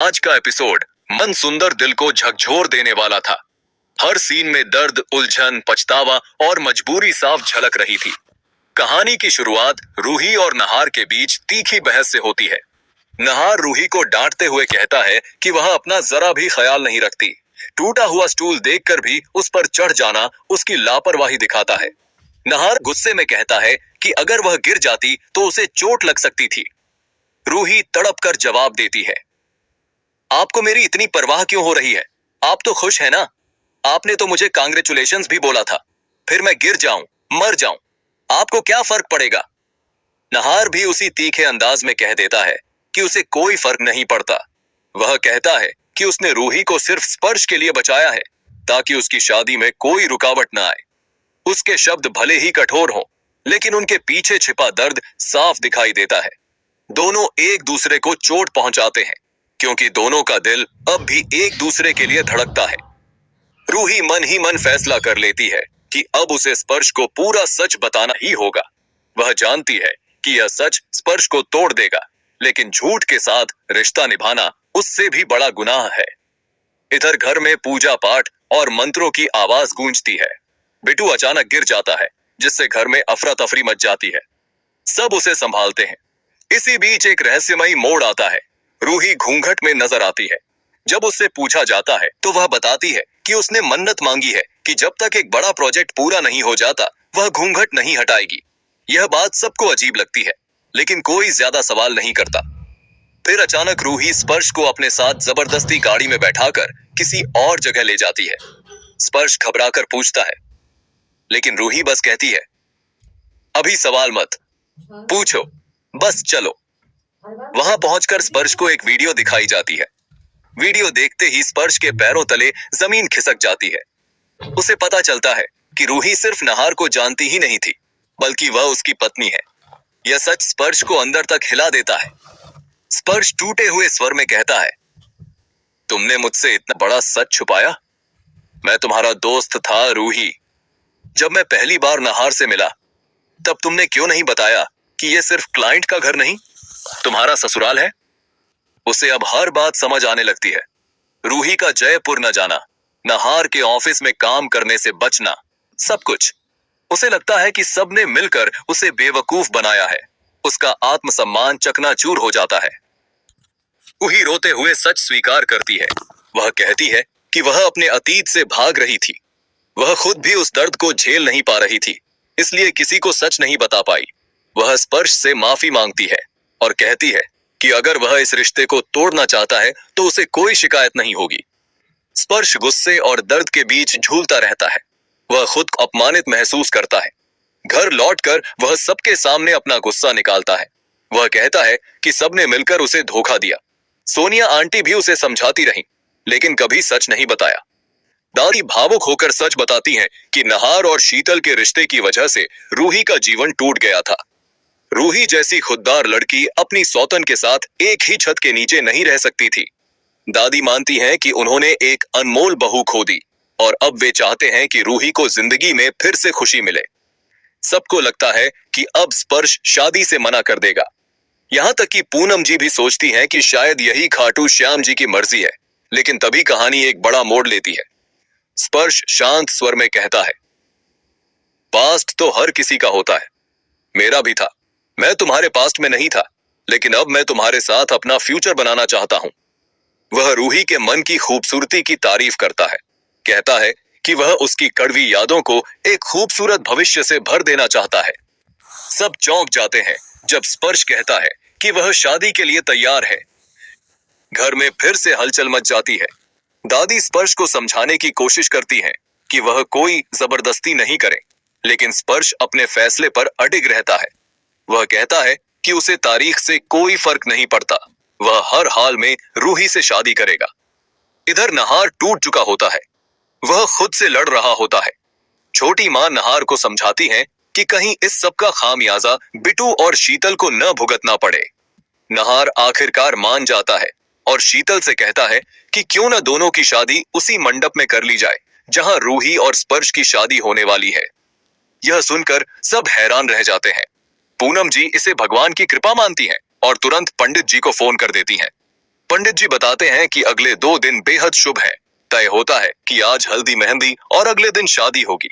आज का एपिसोड मन सुंदर दिल को झकझोर देने वाला था। हर सीन में दर्द, उलझन, पछतावा और मजबूरी साफ झलक रही थी। कहानी की शुरुआत रूही और नहार के बीच तीखी बहस से होती है। नहार रूही को डांटते हुए कहता है कि वह अपना जरा भी ख्याल नहीं रखती। टूटा हुआ स्टूल देखकर भी उस पर चढ़ जाना उसकी लापरवाही दिखाता है। नहार गुस्से में कहता है कि अगर वह गिर जाती तो उसे चोट लग सकती थी। रूही तड़प कर जवाब देती है, आपको मेरी इतनी परवाह क्यों हो रही है? आप तो खुश है ना? आपने तो मुझे कांग्रेचुलेशंस भी बोला था। फिर मैं गिर जाऊं, मर जाऊं, आपको क्या फर्क पड़ेगा? नहार भी उसी तीखे अंदाज में कह देता है कि उसे कोई फर्क नहीं पड़ता। वह कहता है कि उसने रूही को सिर्फ स्पर्श के लिए बचाया है ताकि उसकी शादी में कोई रुकावट न आए। उसके शब्द भले ही कठोर हों, लेकिन उनके पीछे छिपा दर्द साफ दिखाई देता है। दोनों एक दूसरे को चोट पहुंचाते हैं क्योंकि दोनों का दिल अब भी एक दूसरे के लिए धड़कता है। रूही मन ही मन फैसला कर लेती है कि अब उसे स्पर्श को पूरा सच बताना ही होगा। वह जानती है कि यह सच स्पर्श को तोड़ देगा, लेकिन झूठ के साथ रिश्ता निभाना उससे भी बड़ा गुनाह है। इधर घर में पूजा पाठ और मंत्रों की आवाज गूंजती है। बिट्टू अचानक गिर जाता है, जिससे घर में अफरा तफरी मच जाती है। सब उसे संभालते हैं। इसी बीच एक रहस्यमयी मोड़ आता है। रूही घूंघट में नजर आती है। जब उससे पूछा जाता है तो वह बताती है कि उसने मन्नत मांगी है कि जब तक एक बड़ा प्रोजेक्ट पूरा नहीं हो जाता वह घूंघट नहीं हटाएगी। यह बात सबको अजीब लगती है, लेकिन कोई ज्यादा सवाल नहीं करता। फिर अचानक रूही स्पर्श को अपने साथ जबरदस्ती गाड़ी में बैठाकर किसी और जगह ले जाती है। स्पर्श घबराकर पूछता है, लेकिन रूही बस कहती है, अभी सवाल मत पूछो, बस चलो। वहां पहुंचकर स्पर्श को एक वीडियो दिखाई जाती है। वीडियो देखते ही स्पर्श के पैरों तले जमीन खिसक जाती है। उसे पता चलता है कि रूही सिर्फ नहार को जानती ही नहीं थी, बल्कि वह उसकी पत्नी है। यह सच स्पर्श को अंदर तक हिला देता है। स्पर्श टूटे हुए स्वर में कहता है, तुमने मुझसे इतना बड़ा सच छुपाया? मैं तुम्हारा दोस्त था रूही। जब मैं पहली बार नहार से मिला तब तुमने क्यों नहीं बताया कि यह सिर्फ क्लाइंट का घर नहीं, तुम्हारा ससुराल है? उसे अब हर बात समझ आने लगती है। रूही का जयपुर न जाना, नहार के ऑफिस में काम करने से बचना, सब कुछ। उसे लगता है कि सबने मिलकर उसे बेवकूफ बनाया है। उसका आत्मसम्मान चकनाचूर हो जाता है। रूही रोते हुए सच स्वीकार करती है। वह कहती है कि वह अपने अतीत से भाग रही थी। वह खुद भी उस दर्द को झेल नहीं पा रही थी, इसलिए किसी को सच नहीं बता पाई। वह स्पर्श से माफी मांगती है और कहती है कि अगर वह इस रिश्ते को तोड़ना चाहता है तो उसे कोई शिकायत नहीं होगी। स्पर्श गुस्से और दर्द के बीच झूलता रहता है। वह खुद को अपमानित महसूस करता है। घर लौटकर वह सबके सामने अपना गुस्सा निकालता है। वह कहता है कि सबने मिलकर उसे धोखा दिया। सोनिया आंटी भी उसे समझाती रहीं, लेकिन कभी सच नहीं बताया। दादी भावुक होकर सच बताती हैं कि नहार और शीतल के रिश्ते की वजह से रूही का जीवन टूट गया था। रूही जैसी खुददार लड़की अपनी सौतन के साथ एक ही छत के नीचे नहीं रह सकती थी। दादी मानती हैं कि उन्होंने एक अनमोल बहू खो दी और अब वे चाहते हैं कि रूही को जिंदगी में फिर से खुशी मिले। सबको लगता है कि अब स्पर्श शादी से मना कर देगा। यहां तक कि पूनम जी भी सोचती हैं कि शायद यही खाटू श्याम जी की मर्जी है, लेकिन तभी कहानी एक बड़ा मोड़ लेती है। स्पर्श शांत स्वर में कहता है, पास्ट तो हर किसी का होता है, मेरा भी था। मैं तुम्हारे पास्ट में नहीं था, लेकिन अब मैं तुम्हारे साथ अपना फ्यूचर बनाना चाहता हूं। वह रूही के मन की खूबसूरती की तारीफ करता है। कहता है कि वह उसकी कड़वी यादों को एक खूबसूरत भविष्य से भर देना चाहता है। सब चौंक जाते हैं जब स्पर्श कहता है कि वह शादी के लिए तैयार है। घर में फिर से हलचल मच जाती है। दादी स्पर्श को समझाने की कोशिश करती हैं कि वह कोई जबरदस्ती नहीं करे, लेकिन स्पर्श अपने फैसले पर अडिग रहता है। वह कहता है कि उसे तारीख से कोई फर्क नहीं पड़ता, वह हर हाल में रूही से शादी करेगा। इधर नहार टूट चुका होता है। वह खुद से लड़ रहा होता है। छोटी मां नहार को समझाती है कि कहीं इस सब का खामियाजा बिट्टू और शीतल को न भुगतना पड़े। नहार आखिरकार मान जाता है और शीतल से कहता है कि क्यों न दोनों की शादी उसी मंडप में कर ली जाए जहां रूही और स्पर्श की शादी होने वाली है। यह सुनकर सब हैरान रह जाते हैं। पूनम जी इसे भगवान की कृपा मानती हैं और तुरंत पंडित जी को फोन कर देती हैं। पंडित जी बताते हैं कि अगले 2 दिन बेहद शुभ है। तय होता है कि आज हल्दी मेहंदी और अगले दिन शादी होगी।